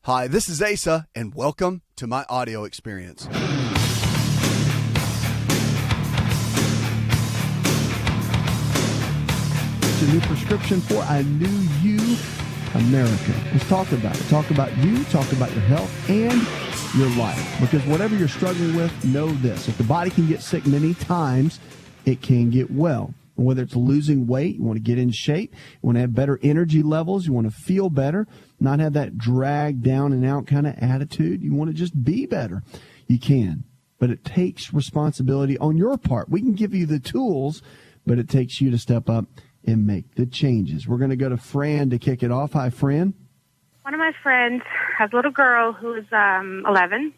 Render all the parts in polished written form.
Hi, this is Asa, and welcome to my audio experience. It's a new prescription for a new you, America. Let's talk about it. Talk about you, talk about your health and your life. Because whatever you're struggling with, know this. If the body can get sick many times, it can get well. Whether it's losing weight, you want to get in shape, you want to have better energy levels, you want to feel better, not have that drag down and out kind of attitude. You want to just be better. You can. But it takes responsibility on your part. We can give you the tools, but it takes you to step up and make the changes. We're going to go to Fran to kick it off. Hi, Fran. One of my friends has a little girl who is 11,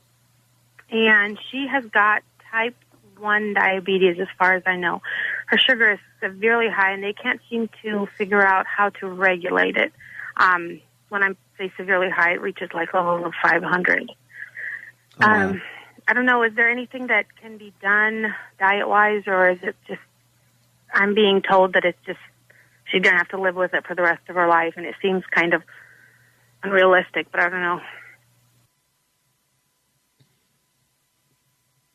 and she has got type 1 diabetes as far as I know. Her sugar is severely high, and they can't seem to figure out how to regulate it. When I say severely high, it reaches like level 500. Wow. I don't know, is there anything that can be done diet-wise, or is it just, I'm being told that it's just, she's going to have to live with it for the rest of her life, and it seems kind of unrealistic, but I don't know.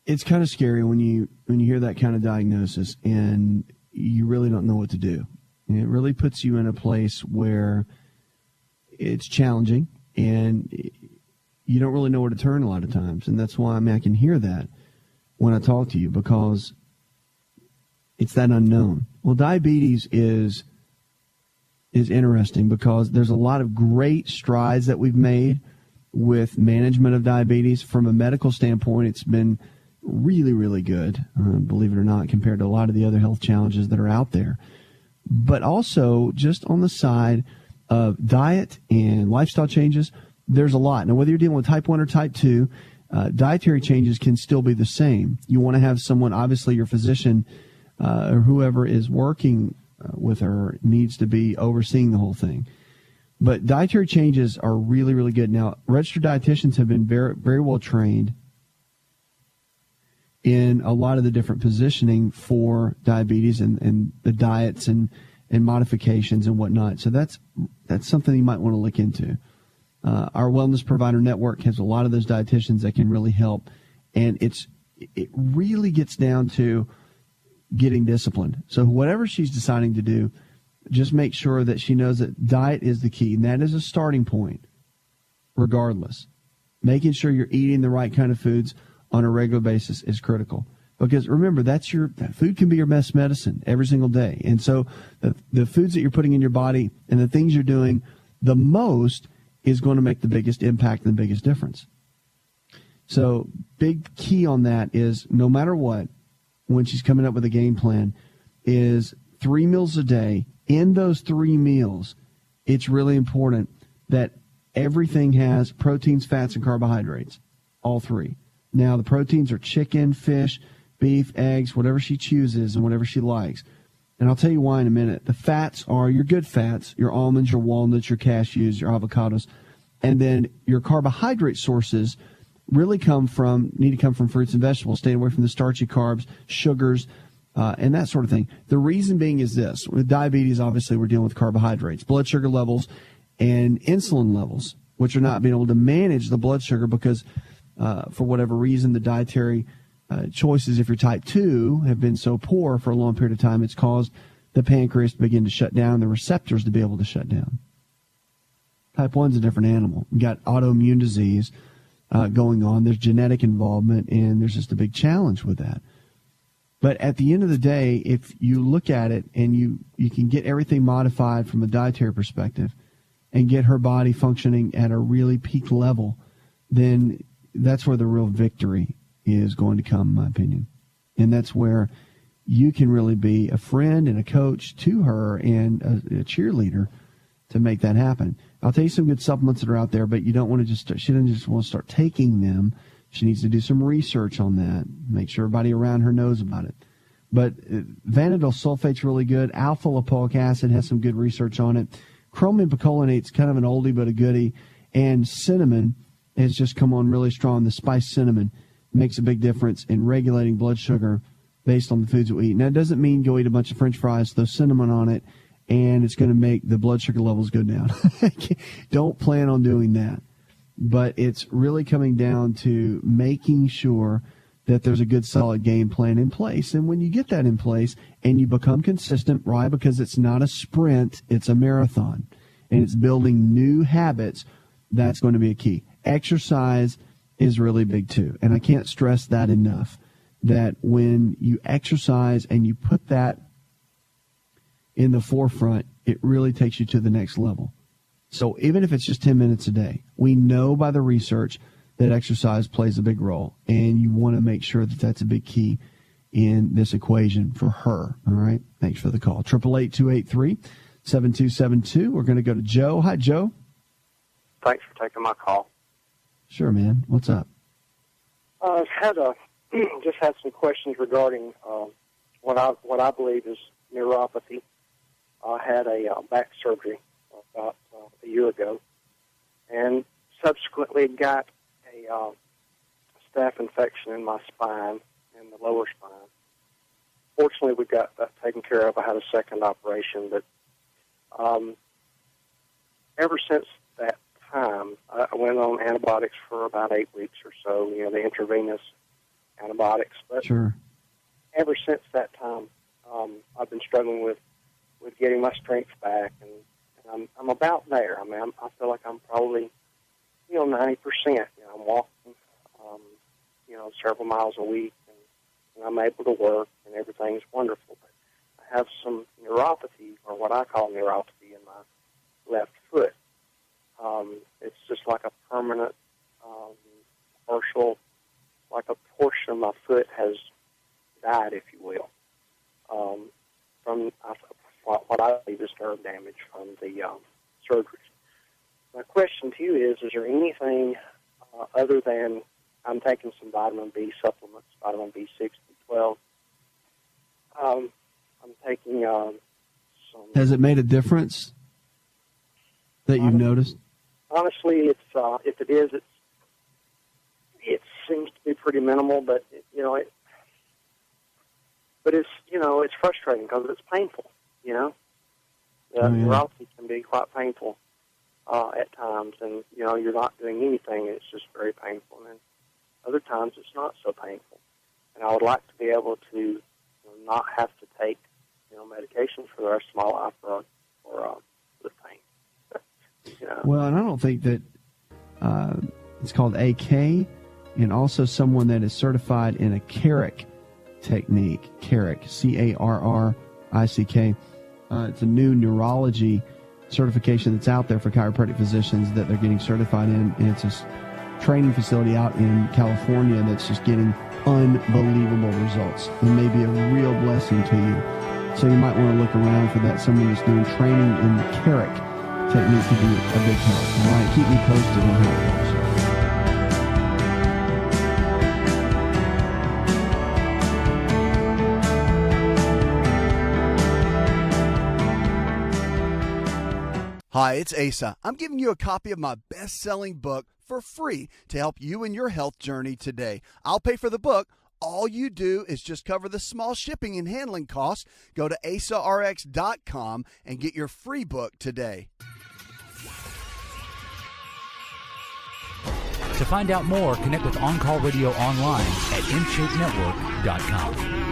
It's kind of scary when you hear that kind of diagnosis and you really don't know what to do. And it really puts you in a place where it's challenging and you don't really know where to turn a lot of times. And that's why I can hear that when I talk to you, because it's that unknown. Well, diabetes is interesting because there's a lot of great strides that we've made with management of diabetes. From a medical standpoint, it's been really, really good, believe it or not, compared to a lot of the other health challenges that are out there. But also, just on the side of diet and lifestyle changes, there's a lot. Now, whether you're dealing with type 1 or type 2, dietary changes can still be the same. You want to have someone, obviously your physician or whoever is working with her needs to be overseeing the whole thing. But dietary changes are really, really good. Now, registered dietitians have been very, very well trained in a lot of the different positioning for diabetes and the diets and modifications and whatnot. So that's something you might want to look into. Our Wellness Provider Network has a lot of those dietitians that can really help. And it really gets down to getting disciplined. So whatever she's deciding to do, just make sure that she knows that diet is the key. And that is a starting point, regardless. Making sure you're eating the right kind of foods on a regular basis is critical. Because remember, that food can be your best medicine every single day. And so the foods that you're putting in your body and the things you're doing the most is going to make the biggest impact and the biggest difference. So big key on that is no matter what, when she's coming up with a game plan, is 3 meals a day. In those 3 meals, it's really important that everything has proteins, fats, and carbohydrates, all 3. Now, the proteins are chicken, fish, beef, eggs, whatever she chooses and whatever she likes. And I'll tell you why in a minute. The fats are your good fats, your almonds, your walnuts, your cashews, your avocados. And then your carbohydrate sources really need to come from fruits and vegetables, staying away from the starchy carbs, sugars, and that sort of thing. The reason being is this. With diabetes, obviously, we're dealing with carbohydrates, blood sugar levels, and insulin levels, which are not being able to manage the blood sugar because for whatever reason, the dietary choices, if you're type 2, have been so poor for a long period of time, it's caused the pancreas to begin to shut down, the receptors to be able to shut down. Type 1 is a different animal. You've got autoimmune disease going on. There's genetic involvement, and there's just a big challenge with that. But at the end of the day, if you look at it and you can get everything modified from a dietary perspective and get her body functioning at a really peak level, then that's where the real victory is going to come, in my opinion. And that's where you can really be a friend and a coach to her and a cheerleader to make that happen. I'll tell you some good supplements that are out there, but you don't want to she doesn't just want to start taking them. She needs to do some research on that, make sure everybody around her knows about it. But vanadyl sulfate's really good. Alpha-lipoic acid has some good research on it. Chromium picolinate's kind of an oldie but a goodie. And cinnamon has just come on really strong. The spiced cinnamon makes a big difference in regulating blood sugar based on the foods we eat. Now, it doesn't mean go eat a bunch of French fries, throw cinnamon on it, and it's going to make the blood sugar levels go down. Don't plan on doing that. but it's really coming down to making sure that there's a good, solid game plan in place. And when you get that in place and you become consistent, right, because it's not a sprint, it's a marathon, and it's building new habits, that's going to be a key. Exercise is really big, too. And I can't stress that enough, that when you exercise and you put that in the forefront, it really takes you to the next level. So even if it's just 10 minutes a day, we know by the research that exercise plays a big role, and you want to make sure that that's a big key in this equation for her. All right? Thanks for the call. 888-283-7272. We're going to go to Joe. Hi, Joe. Thanks for taking my call. Sure, man. What's up? I've had just had some questions regarding what I believe is neuropathy. I had a back surgery about a year ago, and subsequently got a staph infection in my spine, in the lower spine. Fortunately, we got that taken care of. I had a second operation, but ever since that time, I went on antibiotics for about 8 weeks or so, the intravenous antibiotics. But sure. Ever since that time, I've been struggling with getting my strength back, and I'm about there. I mean, I feel like I'm probably 90%. I'm walking, several miles a week, and I'm able to work, and everything's wonderful. But I have some neuropathy, or what I call neuropathy, in my left foot. It's just like a permanent, partial, like a portion of my foot has died, if you will, from what I believe is nerve damage from the surgeries. My question to you is there anything other than I'm taking some vitamin B supplements, vitamin B6, B12. I'm taking some... Has it made a difference that you've noticed? Honestly, it's if it is, it seems to be pretty minimal, but it's frustrating because it's painful. Neuropathy can be quite painful at times, and you're not doing anything, and it's just very painful. And then other times it's not so painful. And I would like to be able to not have to take medications for the rest of my life for the pain. Well, and I don't think that it's called AK, and also someone that is certified in a Carrick technique, Carrick, C-A-R-R-I-C-K. It's a new neurology certification that's out there for chiropractic physicians that they're getting certified in, and it's a training facility out in California that's just getting unbelievable results. It may be a real blessing to you. So you might want to look around for that. Someone that's doing training in the Carrick technique could be a big help. All right, keep me posted on how it goes. Hi, it's Asa. I'm giving you a copy of my best-selling book for free to help you in your health journey today. I'll pay for the book. All you do is just cover the small shipping and handling costs. Go to asarx.com and get your free book today. To find out more, connect with On Call Radio online at InShapeNetwork.com.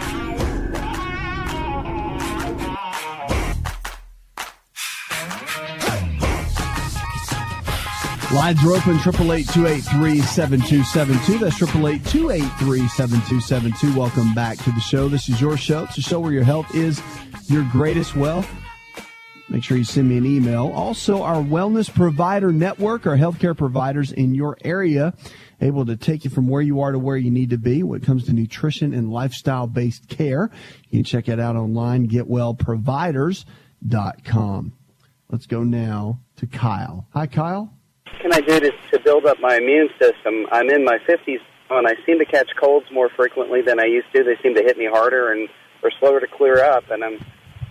Lines are open, 888-283-7272. That's 888-283-7272. Welcome back to the show. This is your show. It's a show where your health is your greatest wealth. Make sure you send me an email. Also, our Wellness Provider Network, our healthcare providers in your area, able to take you from where you are to where you need to be when it comes to nutrition and lifestyle-based care. You can check it out online, getwellproviders.com. Let's go now to Kyle. Hi, Kyle. What can I do to build up my immune system? I'm in my 50s, and I seem to catch colds more frequently than I used to. They seem to hit me harder and are slower to clear up, and I'm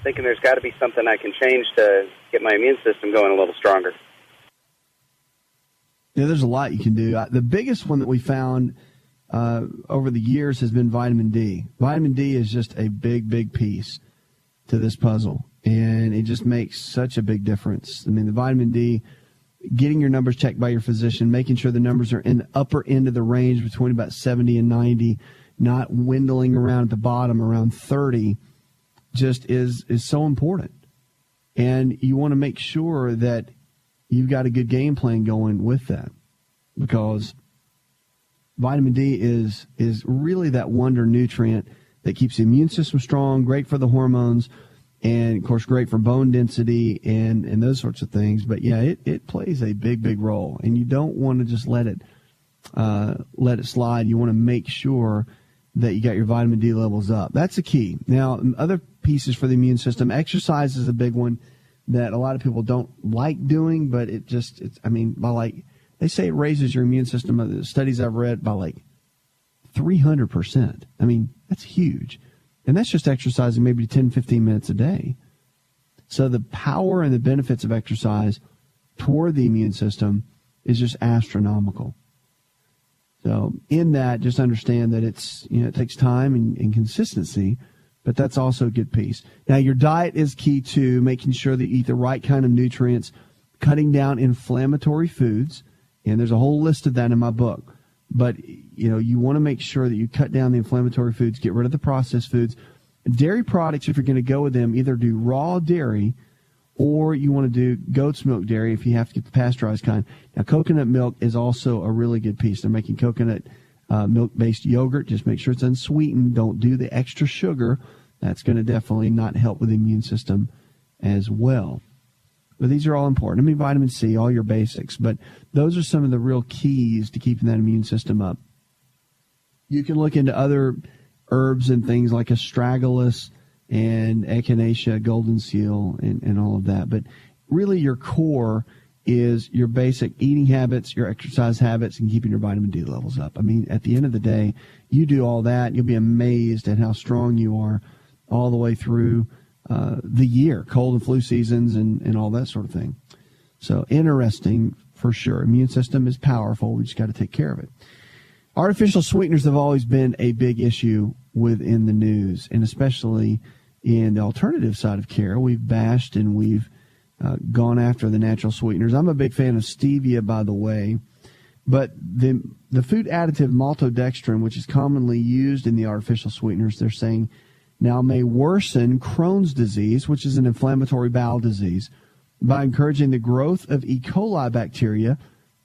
thinking there's got to be something I can change to get my immune system going a little stronger. Yeah, there's a lot you can do. The biggest one that we found over the years has been vitamin D. Vitamin D is just a big, big piece to this puzzle, and it just makes such a big difference. I mean, the vitamin D getting your numbers checked by your physician, making sure the numbers are in the upper end of the range between about 70 and 90, not dwindling around at the bottom around 30, just is so important. And you want to make sure that you've got a good game plan going with that, because vitamin D is really that wonder nutrient that keeps the immune system strong, great for the hormones, and, of course, great for bone density and those sorts of things. But, yeah, it plays a big, big role. And you don't want to just let it slide. You want to make sure that you got your vitamin D levels up. That's the key. Now, other pieces for the immune system, exercise is a big one that a lot of people don't like doing, but they say it raises your immune system. The studies I've read by like 300%. I mean, that's huge. And that's just exercising maybe 10, 15 minutes a day. So the power and the benefits of exercise toward the immune system is just astronomical. So in that, just understand that it takes time and consistency, but that's also a good piece. Now, your diet is key too, making sure that you eat the right kind of nutrients, cutting down inflammatory foods, and there's a whole list of that in my book. But, you want to make sure that you cut down the inflammatory foods, get rid of the processed foods. Dairy products, if you're going to go with them, either do raw dairy or you want to do goat's milk dairy if you have to get the pasteurized kind. Now, coconut milk is also a really good piece. They're making coconut milk-based yogurt. Just make sure it's unsweetened. Don't do the extra sugar. That's going to definitely not help with the immune system as well. But these are all important. I mean, vitamin C, all your basics. But those are some of the real keys to keeping that immune system up. You can look into other herbs and things like astragalus and echinacea, golden seal, and all of that. But really your core is your basic eating habits, your exercise habits, and keeping your vitamin D levels up. I mean, at the end of the day, you do all that, you'll be amazed at how strong you are all the way through the year, cold and flu seasons and all that sort of thing. So interesting for sure. Immune system is powerful. We just got to take care of it. Artificial sweeteners have always been a big issue within the news, and especially in the alternative side of care. We've bashed and we've gone after the natural sweeteners. I'm a big fan of stevia, by the way, but the food additive maltodextrin, which is commonly used in the artificial sweeteners, they're saying now may worsen Crohn's disease, which is an inflammatory bowel disease, by encouraging the growth of E. coli bacteria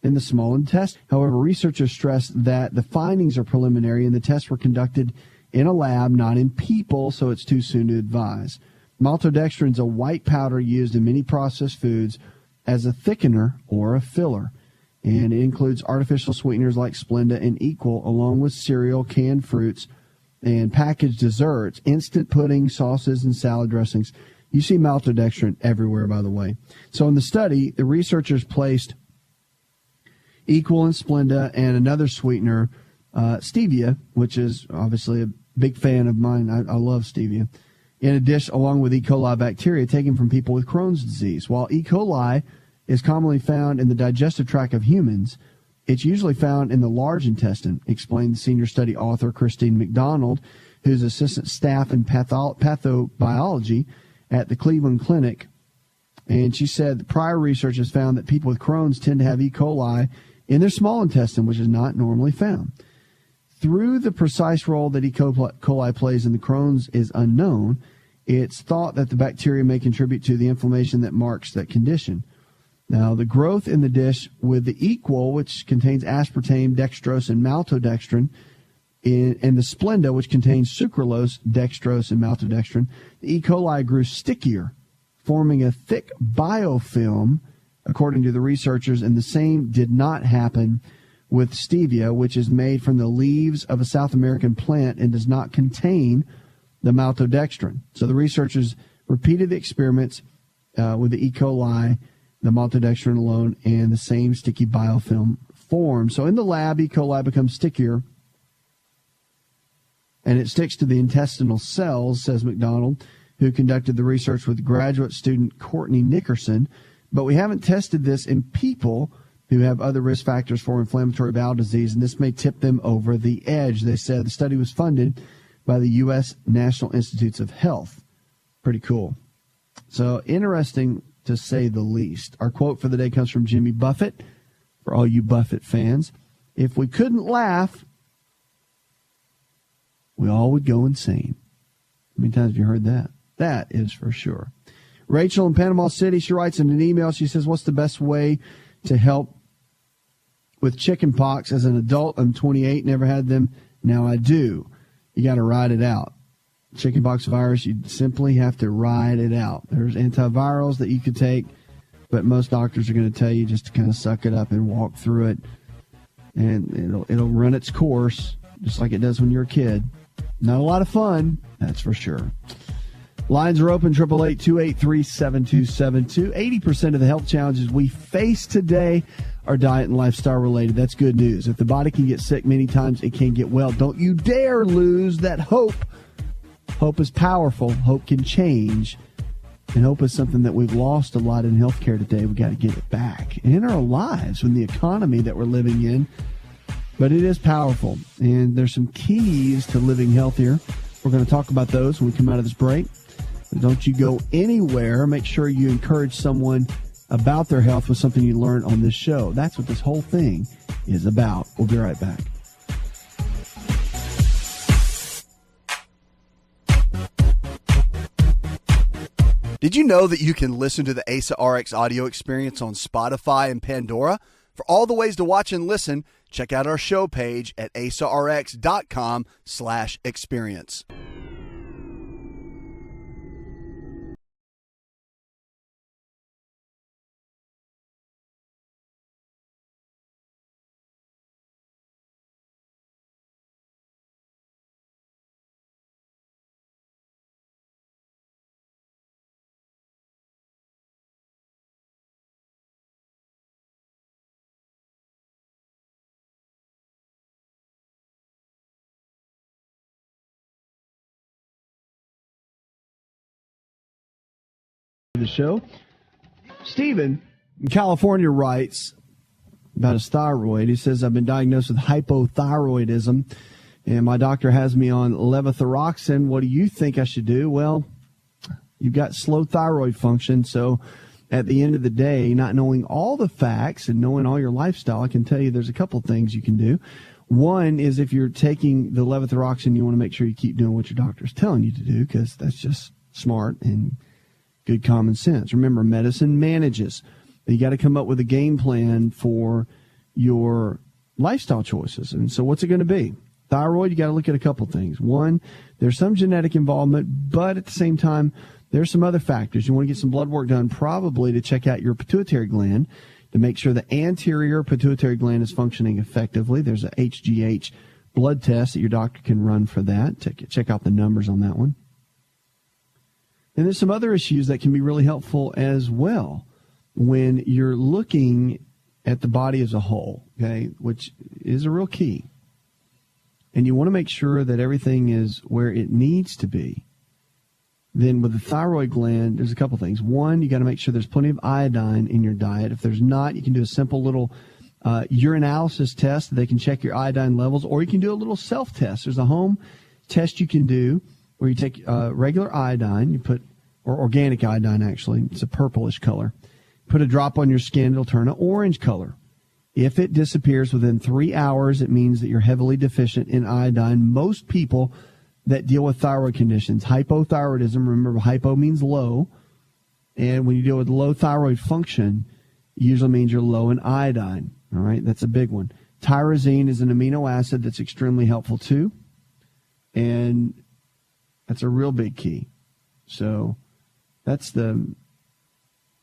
in the small intestine. However, researchers stress that the findings are preliminary and the tests were conducted in a lab, not in people, so it's too soon to advise. Maltodextrin is a white powder used in many processed foods as a thickener or a filler, and it includes artificial sweeteners like Splenda and Equal, along with cereal, canned fruits, and packaged desserts, instant pudding, sauces, and salad dressings. You see maltodextrin everywhere, by the way. So in the study, the researchers placed Equal and Splenda and another sweetener, stevia, which is obviously a big fan of mine. I love stevia, in a dish along with E. coli bacteria taken from people with Crohn's disease. While E. coli is commonly found in the digestive tract of humans, it's usually found in the large intestine, explained senior study author Christine McDonald, who's assistant staff in pathobiology at the Cleveland Clinic. And she said the prior research has found that people with Crohn's tend to have E. coli in their small intestine, which is not normally found. Through the precise role that E. coli plays in the Crohn's is unknown, it's thought that the bacteria may contribute to the inflammation that marks that condition. Now, the growth in the dish with the Equal, which contains aspartame, dextrose, and maltodextrin, and the Splenda, which contains sucralose, dextrose, and maltodextrin, the E. coli grew stickier, forming a thick biofilm, according to the researchers, and the same did not happen with stevia, which is made from the leaves of a South American plant and does not contain the maltodextrin. So the researchers repeated the experiments with the E. coli, the maltodextrin alone, and the same sticky biofilm formed. So in the lab, E. coli becomes stickier, and it sticks to the intestinal cells, says McDonald, who conducted the research with graduate student Courtney Nickerson. But we haven't tested this in people who have other risk factors for inflammatory bowel disease, and this may tip them over the edge. They said the study was funded by the U.S. National Institutes of Health. Pretty cool. So interesting to say the least. Our quote for the day comes from Jimmy Buffett, for all you Buffett fans. If we couldn't laugh, we all would go insane. How many times have you heard that? That is for sure. Rachel in Panama City, she writes in an email, she says, what's the best way to help with chickenpox? As an adult, I'm 28, never had them. Now I do. You got to ride it out. Chickenpox virus, you simply have to ride it out. There's antivirals that you could take, but most doctors are going to tell you just to kind of suck it up and walk through it, and it'll run its course just like it does when you're a kid. Not a lot of fun, that's for sure. Lines are open, 888-283-7272. 80% of the health challenges we face today are diet and lifestyle related. That's good news. If the body can get sick many times, it can get well. Don't you dare lose that hope. Hope is powerful. Hope can change. And hope is something that we've lost a lot in healthcare today. We've got to get it back in our lives, in the economy that we're living in. But it is powerful. And there's some keys to living healthier. We're going to talk about those when we come out of this break. But don't you go anywhere. Make sure you encourage someone about their health with something you learn on this show. That's what this whole thing is about. We'll be right back. Did you know that you can listen to the ASA RX audio experience on Spotify and Pandora? For all the ways to watch and listen, check out our show page at asarx.com/experience. The show. Stephen in California writes about his thyroid. He says, I've been diagnosed with hypothyroidism, and my doctor has me on levothyroxine. What do you think I should do? Well, you've got slow thyroid function, so at the end of the day, not knowing all the facts and knowing all your lifestyle, I can tell you there's a couple things you can do. One is if you're taking the levothyroxine, you want to make sure you keep doing what your doctor's telling you to do, because that's just smart and good common sense. Remember, medicine manages. You got to come up with a game plan for your lifestyle choices. And so what's it going to be? Thyroid, you got to look at a couple things. One, there's some genetic involvement, but at the same time, there's some other factors. You want to get some blood work done, probably to check out your pituitary gland to make sure the anterior pituitary gland is functioning effectively. There's a HGH blood test that your doctor can run for that. Check out the numbers on that one. And there's some other issues that can be really helpful as well when you're looking at the body as a whole, okay, which is a real key. And you want to make sure that everything is where it needs to be. Then with the thyroid gland, there's a couple things. One, you got to make sure there's plenty of iodine in your diet. If there's not, you can do a simple little urinalysis test. They can check your iodine levels, or you can do a little self-test. There's a home test you can do where you take regular iodine, you put, or organic iodine actually, it's a purplish color. Put a drop on your skin, it'll turn an orange color. If it disappears within 3 hours, it means that you're heavily deficient in iodine. Most people that deal with thyroid conditions, hypothyroidism, remember hypo means low, and when you deal with low thyroid function, it usually means you're low in iodine. All right, that's a big one. Tyrosine is an amino acid that's extremely helpful too, and that's a real big key. So that's the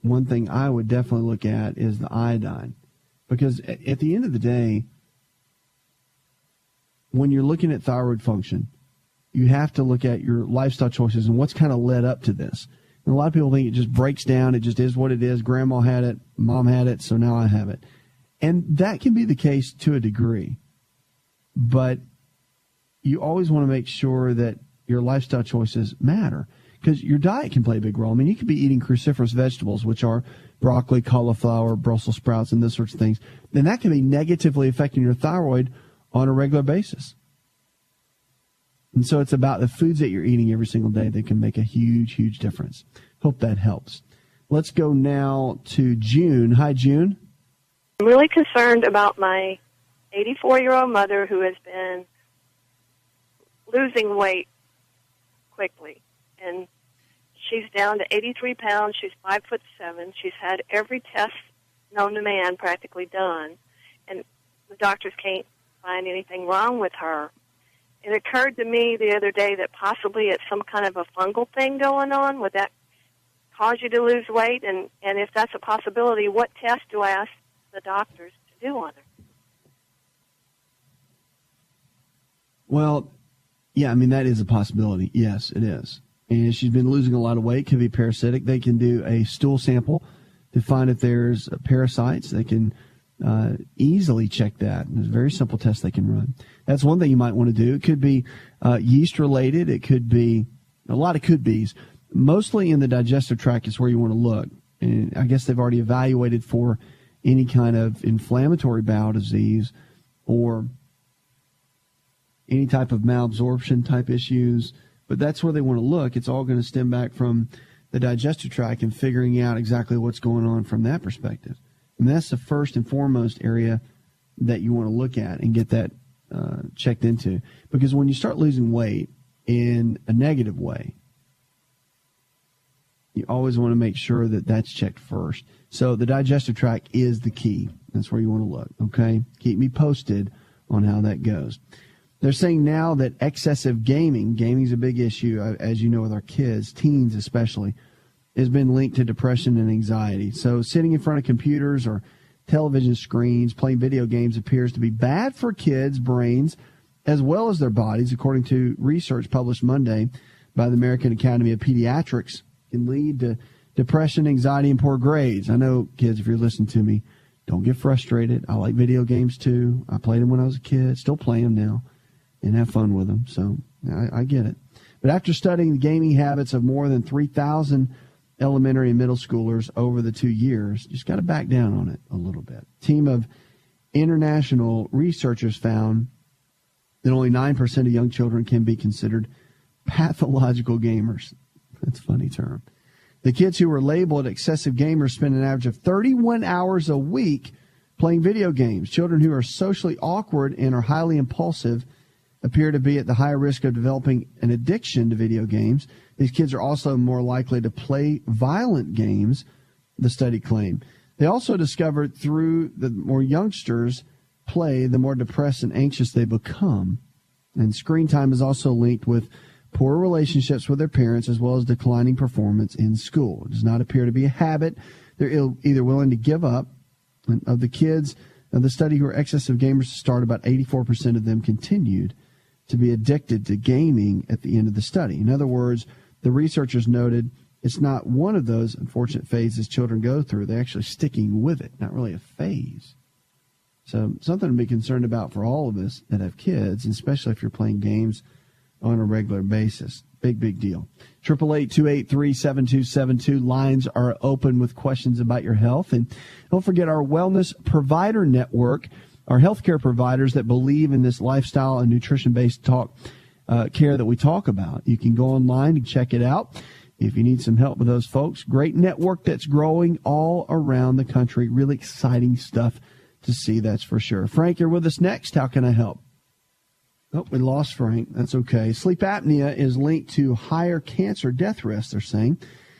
one thing I would definitely look at is the iodine. Because at the end of the day, when you're looking at thyroid function, you have to look at your lifestyle choices and what's kind of led up to this. And a lot of people think it just breaks down. It just is what it is. Grandma had it. Mom had it. So now I have it. And that can be the case to a degree. But you always want to make sure that your lifestyle choices matter, because your diet can play a big role. I mean, you could be eating cruciferous vegetables, which are broccoli, cauliflower, Brussels sprouts, and those sorts of things. Then that can be negatively affecting your thyroid on a regular basis. And so it's about the foods that you're eating every single day that can make a huge, huge difference. Hope that helps. Let's go now to June. Hi, June. I'm really concerned about my 84-year-old mother who has been losing weight quickly. And she's down to 83 pounds. She's 5'7". She's had every test known to man practically done. And the doctors can't find anything wrong with her. It occurred to me the other day that possibly it's some kind of a fungal thing going on. Would that cause you to lose weight? And if that's a possibility, what test do I ask the doctors to do on her? Well, yeah, I mean, that is a possibility. Yes, it is. And she's been losing a lot of weight, could be parasitic. They can do a stool sample to find if there's parasites. They can easily check that. There's a very simple test they can run. That's one thing you might want to do. It could be yeast-related. It could be a lot of could-bes. Mostly in the digestive tract is where you want to look. And I guess they've already evaluated for any kind of inflammatory bowel disease or any type of malabsorption type issues. But that's where they want to look. It's all going to stem back from the digestive tract and figuring out exactly what's going on from that perspective. And that's the first and foremost area that you want to look at and get that checked into. Because when you start losing weight in a negative way, you always want to make sure that that's checked first. So the digestive tract is the key. That's where you want to look, okay? Keep me posted on how that goes. They're saying now that excessive gaming is a big issue, as you know, with our kids, teens especially, has been linked to depression and anxiety. So sitting in front of computers or television screens, playing video games appears to be bad for kids' brains as well as their bodies, according to research published Monday by the American Academy of Pediatrics. Can lead to depression, anxiety, and poor grades. I know, kids, if you're listening to me, don't get frustrated. I like video games, too. I played them when I was a kid, still play them now, and have fun with them. So I get it. But after studying the gaming habits of more than 3,000 elementary and middle schoolers over the 2 years, just got to back down on it a little bit. A team of international researchers found that only 9% of young children can be considered pathological gamers. That's a funny term. The kids who were labeled excessive gamers spend an average of 31 hours a week playing video games. Children who are socially awkward and are highly impulsive appear to be at the higher risk of developing an addiction to video games. These kids are also more likely to play violent games, the study claimed. They also discovered through the more youngsters play, the more depressed and anxious they become. And screen time is also linked with poor relationships with their parents, as well as declining performance in school. It does not appear to be a habit. They're either willing to give up. And of the kids of the study who are excessive gamers to start, about 84% of them continued to be addicted to gaming at the end of the study. In other words, the researchers noted it's not one of those unfortunate phases children go through. They're actually sticking with it, not really a phase. So something to be concerned about for all of us that have kids, and especially if you're playing games on a regular basis. Big deal. 888-283-7272. Lines are open with questions about your health. And don't forget our Wellness Provider Network, our healthcare providers that believe in this lifestyle and nutrition-based care that we talk about. You can go online and check it out if you need some help with those folks. Great network that's growing all around the country. Really exciting stuff to see, that's for sure. Frank, you're with us next. How can I help? Oh, we lost Frank. That's okay. Sleep apnea is linked to higher cancer death risk, they're saying.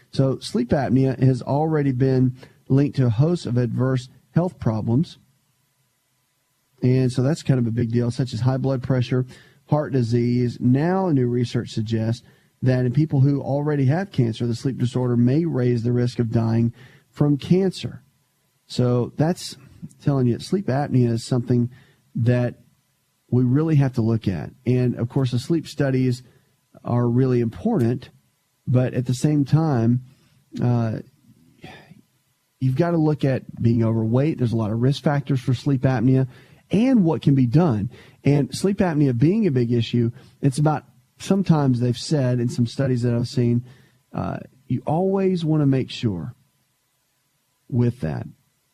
So sleep apnea has already been linked to a host of adverse health problems. And so that's kind of a big deal, such as high blood pressure, heart disease. Now new research suggests that in people who already have cancer, the sleep disorder may raise the risk of dying from cancer. So that's telling you, sleep apnea is something that we really have to look at. And, of course, the sleep studies are really important, but at the same time, you've got to look at being overweight. There's a lot of risk factors for sleep apnea and what can be done. And sleep apnea being a big issue, it's about, sometimes they've said in some studies that I've seen, you always want to make sure with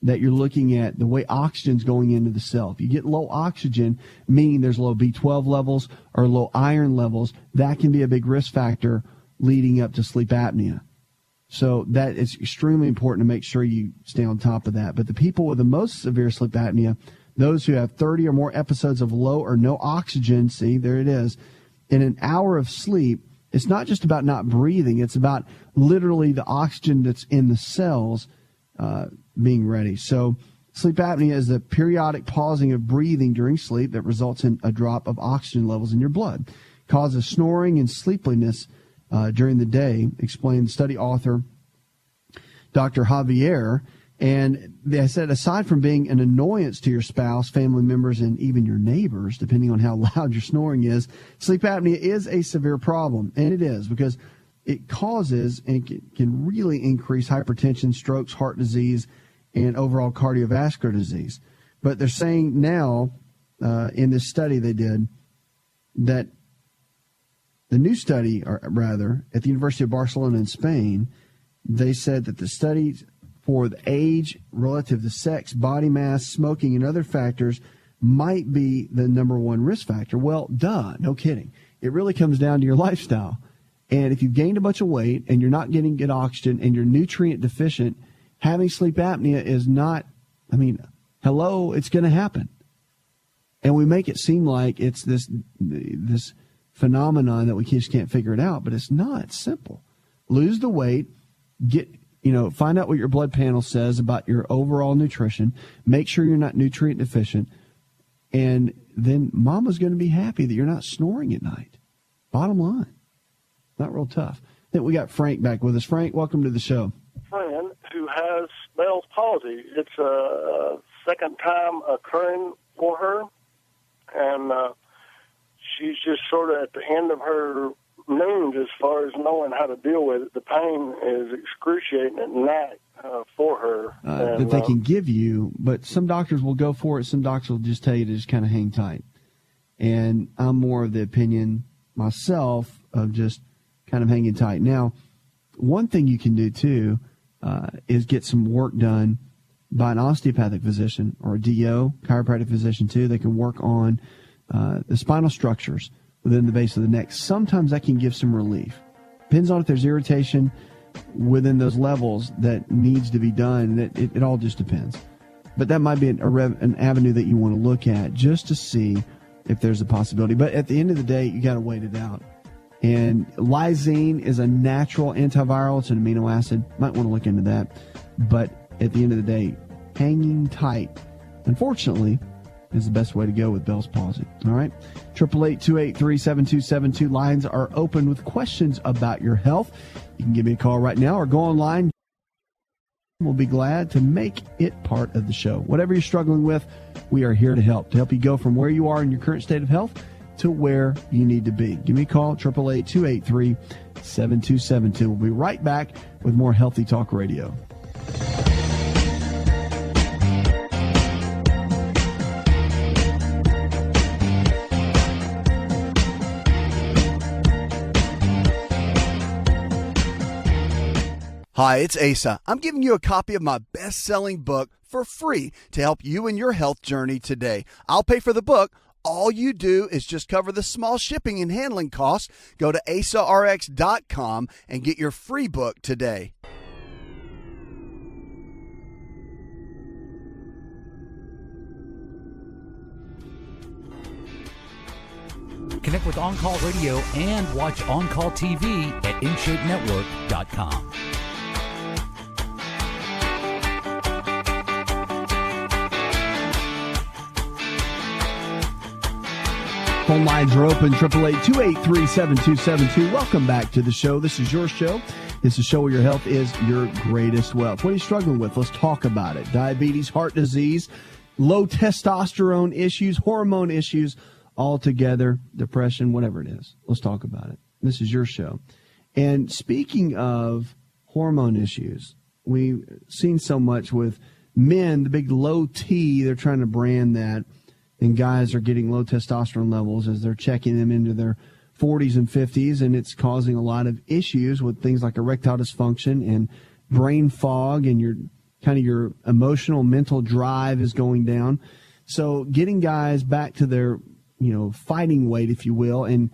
that you're looking at the way oxygen's going into the cell. If you get low oxygen, meaning there's low B12 levels or low iron levels, that can be a big risk factor leading up to sleep apnea. So that is extremely important to make sure you stay on top of that. But the people with the most severe sleep apnea, those who have 30 or more episodes of low or no oxygen, see, there it is, in an hour of sleep, it's not just about not breathing. It's about literally the oxygen that's in the cells being ready. So sleep apnea is the periodic pausing of breathing during sleep that results in a drop of oxygen levels in your blood. Causes snoring and sleepiness during the day, explained study author Dr. Javier. And they said, aside from being an annoyance to your spouse, family members, and even your neighbors, depending on how loud your snoring is, sleep apnea is a severe problem. And it is, because it causes and can really increase hypertension, strokes, heart disease, and overall cardiovascular disease. But they're saying now, in this study they did, that the new study, or rather, at the University of Barcelona in Spain, they said that the studies for the age relative to sex, body mass, smoking, and other factors might be the number one risk factor. Well, duh, no kidding. It really comes down to your lifestyle. And if you've gained a bunch of weight and you're not getting good oxygen and you're nutrient deficient, having sleep apnea is not, hello, it's going to happen. And we make it seem like it's this phenomenon that we just can't figure it out, but it's not. It's simple. Lose the weight, find out what your blood panel says about your overall nutrition. Make sure you're not nutrient deficient. And then mama's going to be happy that you're not snoring at night. Bottom line. Not real tough. I think we got Frank back with us. Frank, welcome to the show. Friend who has Bell's palsy. It's a second time occurring for her. And she's just sort of at the end of her means as far as knowing how to deal with it. The pain is excruciating at night for her. That they can give you, but some doctors will go for it. Some doctors will just tell you to just kind of hang tight. And I'm more of the opinion myself of just kind of hanging tight. Now, one thing you can do too is get some work done by an osteopathic physician or a DO, chiropractic physician too. They can work on the spinal structures within the base of the neck. Sometimes that can give some relief. Depends on if there's irritation within those levels that needs to be done. It all just depends. But that might be an avenue that you want to look at just to see if there's a possibility. But at the end of the day, you got to wait it out. And lysine is a natural antiviral. It's an amino acid. Might want to look into that. But at the end of the day, hanging tight, unfortunately, is the best way to go with Bell's palsy. All right? 888-283-7272. Lines are open with questions about your health. You can give me a call right now or go online. We'll be glad to make it part of the show. Whatever you're struggling with, we are here to help you go from where you are in your current state of health to where you need to be. Give me a call, 888-283-7272. We'll be right back with more Healthy Talk Radio. Hi, it's Asa. I'm giving you a copy of my best-selling book for free to help you in your health journey today. I'll pay for the book. All you do is just cover the small shipping and handling costs. Go to asarx.com and get your free book today. Connect with On Call Radio and watch On Call TV at InShapeNetwork.com. Phone lines are open, 888-283-7272. Welcome back to the show. This is your show. It's a show where your health is your greatest wealth. What are you struggling with? Let's talk about it. Diabetes, heart disease, low testosterone issues, hormone issues, all together, depression, whatever it is. Let's talk about it. This is your show. And speaking of hormone issues, we've seen so much with men, the big low T, they're trying to brand that. And guys are getting low testosterone levels as they're checking them into their 40s and 50s, and it's causing a lot of issues with things like erectile dysfunction and brain fog, and your emotional, mental drive is going down. So getting guys back to their, fighting weight, if you will, and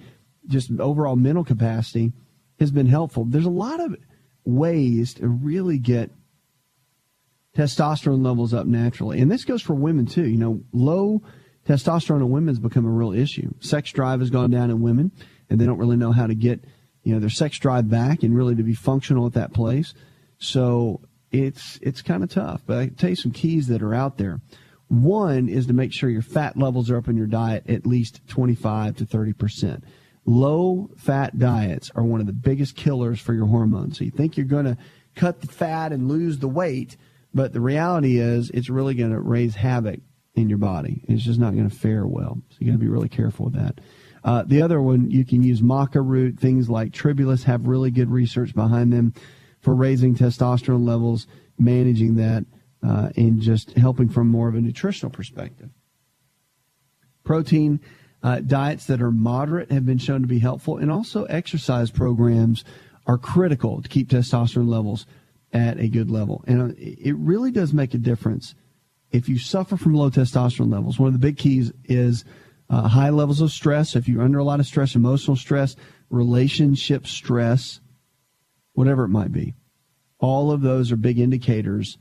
just overall mental capacity has been helpful. There's a lot of ways to really get testosterone levels up naturally. And this goes for women too. You know, low testosterone in women has become a real issue. Sex drive has gone down in women, and they don't really know how to get, their sex drive back and really to be functional at that place. So it's kind of tough. But I can tell you some keys that are out there. One is to make sure your fat levels are up in your diet at least 25 to 30%. Low fat diets are one of the biggest killers for your hormones. So you think you're going to cut the fat and lose the weight, but the reality is it's really going to raise havoc in your body. It's just not going to fare well. So you got to be really careful with that. The other one, you can use maca root. Things like tribulus have really good research behind them for raising testosterone levels, managing that, and just helping from more of a nutritional perspective. Protein diets that are moderate have been shown to be helpful, and also exercise programs are critical to keep testosterone levels at a good level. And it really does make a difference if you suffer from low testosterone levels. One of the big keys is high levels of stress. If you're under a lot of stress, emotional stress, relationship stress, whatever it might be, all of those are big indicators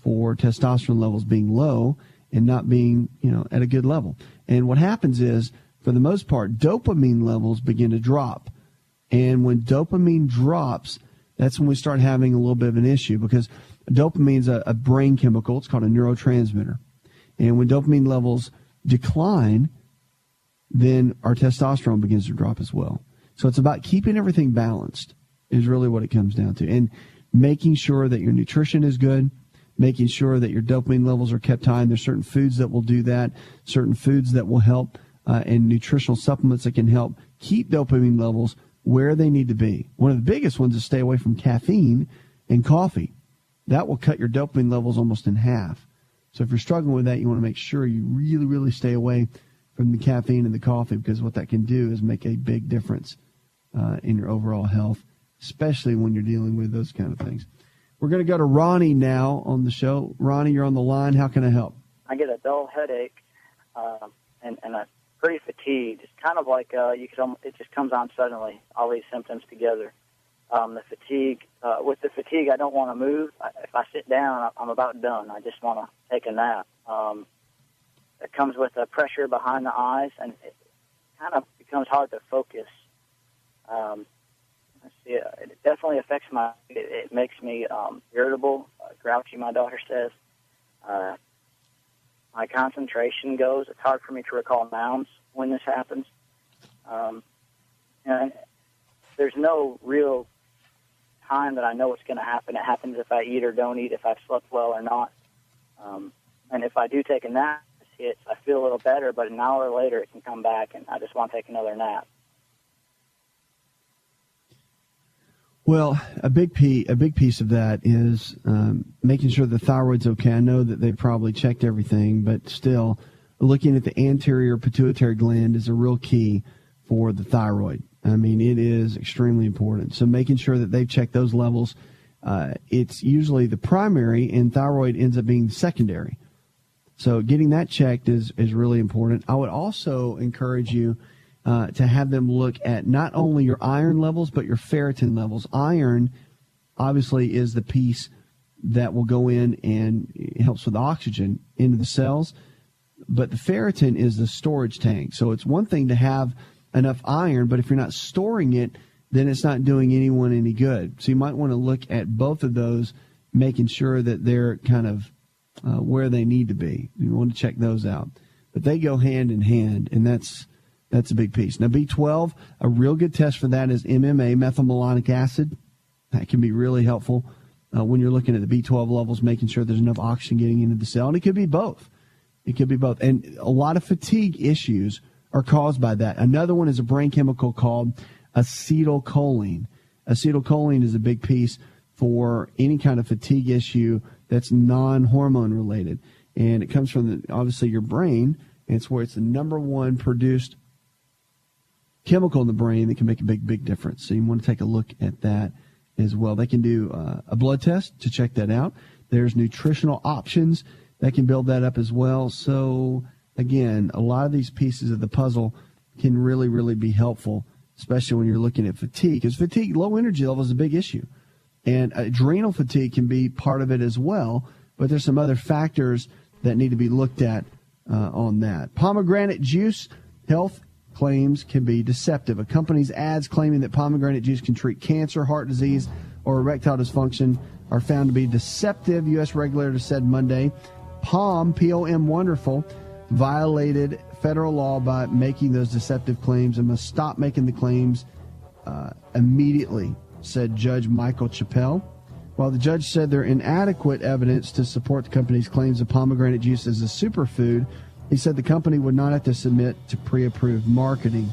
for testosterone levels being low and not being, at a good level. And what happens is, for the most part, dopamine levels begin to drop. And when dopamine drops, that's when we start having a little bit of an issue, because dopamine is a brain chemical. It's called a neurotransmitter. And when dopamine levels decline, then our testosterone begins to drop as well. So it's about keeping everything balanced is really what it comes down to. And making sure that your nutrition is good, making sure that your dopamine levels are kept high. And there's certain foods that will do that, certain foods that will help, and nutritional supplements that can help keep dopamine levels where they need to be. One of the biggest ones is stay away from caffeine and coffee. That will cut your dopamine levels almost in half. So if you're struggling with that, you want to make sure you really, really stay away from the caffeine and the coffee, because what that can do is make a big difference in your overall health, especially when you're dealing with those kind of things. We're going to go to Ronnie now on the show. Ronnie, you're on the line. How can I help? I get a dull headache and I'm pretty fatigued. It's kind of like it just comes on suddenly, all these symptoms together. With the fatigue, I don't want to move. If I sit down, I'm about done. I just want to take a nap. It comes with a pressure behind the eyes, and it kind of becomes hard to focus. It definitely affects it makes me irritable, grouchy, my daughter says. My concentration goes. It's hard for me to recall nouns when this happens. And there's no real time that I know what's going to happen. It happens if I eat or don't eat, if I've slept well or not. And if I do take a nap, I feel a little better, but an hour later it can come back, and I just want to take another nap. Well, a big piece of that is making sure the thyroid's okay. I know that they probably checked everything, but still, looking at the anterior pituitary gland is a real key for the thyroid. I mean, it is extremely important. So making sure that they've checked those levels, it's usually the primary, and thyroid ends up being secondary. So getting that checked is really important. I would also encourage you to have them look at not only your iron levels, but your ferritin levels. Iron, obviously, is the piece that will go in and it helps with oxygen into the cells. But the ferritin is the storage tank. So it's one thing to have enough iron, but if you're not storing it, then it's not doing anyone any good. So you might want to look at both of those, making sure that they're kind of where they need to be. You want to check those out. But they go hand in hand, and that's a big piece. Now, B12, a real good test for that is MMA, methylmalonic acid. That can be really helpful when you're looking at the B12 levels, making sure there's enough oxygen getting into the cell. And it could be both. And a lot of fatigue issues are caused by that. Another one is a brain chemical called acetylcholine. Acetylcholine is a big piece for any kind of fatigue issue that's non-hormone related. And it comes from, obviously, your brain. And it's where it's the number one produced chemical in the brain that can make a big, big difference. So you want to take a look at that as well. They can do a blood test to check that out. There's nutritional options that can build that up as well. So, again, a lot of these pieces of the puzzle can really, really be helpful, especially when you're looking at fatigue. Because fatigue, low energy level is a big issue. And adrenal fatigue can be part of it as well, but there's some other factors that need to be looked at on that. Pomegranate juice health claims can be deceptive. A company's ads claiming that pomegranate juice can treat cancer, heart disease, or erectile dysfunction are found to be deceptive, U.S. regulators said Monday. P-O-M, wonderful, violated federal law by making those deceptive claims and must stop making the claims immediately, said Judge Michael Chappell. While the judge said there inadequate evidence to support the company's claims of pomegranate juice as a superfood, he said the company would not have to submit to pre-approved marketing.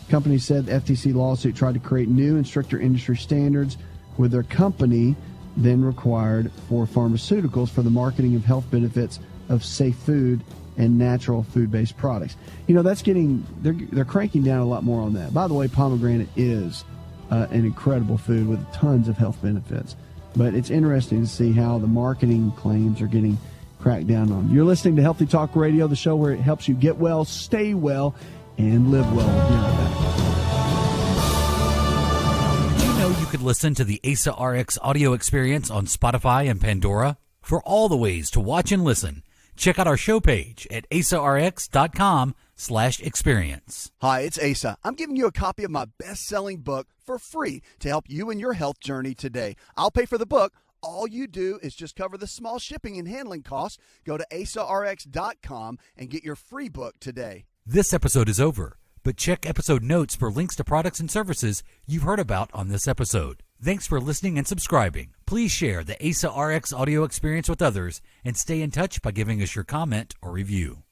The company said the FTC lawsuit tried to create new and stricter industry standards with their company then required for pharmaceuticals for the marketing of health benefits of safe food and natural food-based products. You know, that's they're cranking down a lot more on that. By the way, pomegranate is an incredible food with tons of health benefits. But it's interesting to see how the marketing claims are getting cracked down on. You're listening to Healthy Talk Radio, the show where it helps you get well, stay well, and live well. Did you know you could listen to the ASA RX audio experience on Spotify and Pandora? For all the ways to watch and listen, check out our show page at asarx.com/experience. Hi, it's Asa. I'm giving you a copy of my best-selling book for free to help you in your health journey today. I'll pay for the book. All you do is just cover the small shipping and handling costs. Go to asarx.com and get your free book today. This episode is over, but check episode notes for links to products and services you've heard about on this episode. Thanks for listening and subscribing. Please share the ASA RX audio experience with others and stay in touch by giving us your comment or review.